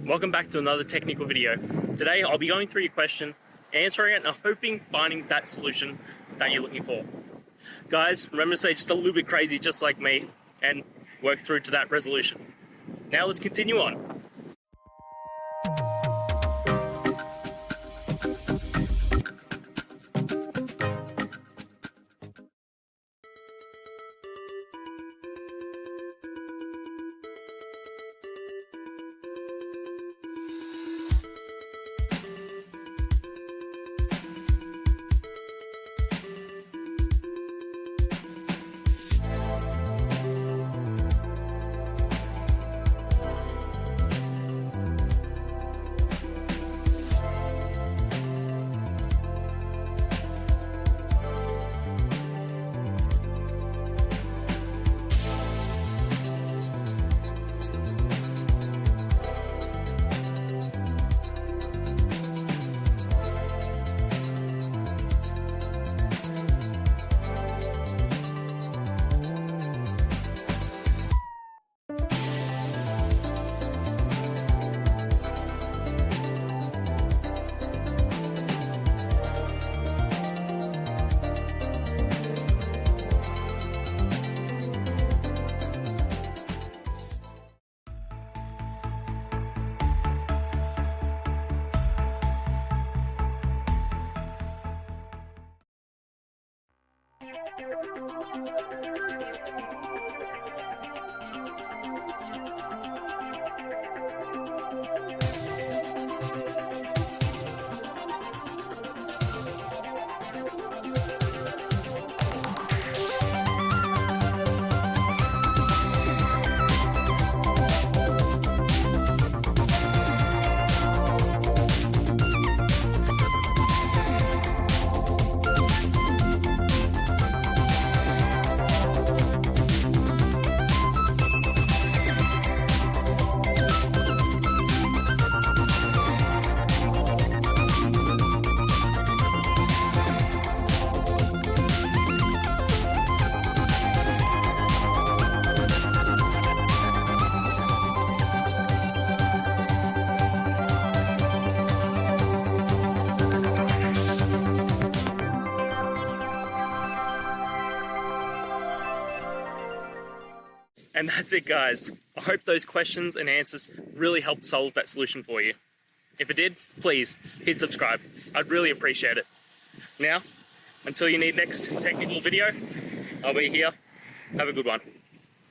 welcome back to another technical video. Today I'll be going through your question, answering it, and hoping finding that solution that you're looking for. Guys, remember to stay just a little bit crazy just like me and work through to that resolution. Now let's continue on. And that's it, guys. I hope those questions and answers really helped solve that solution for you. If it did, please hit subscribe. I'd really appreciate it. Now, until you need next technical video, I'll be here. Have a good one.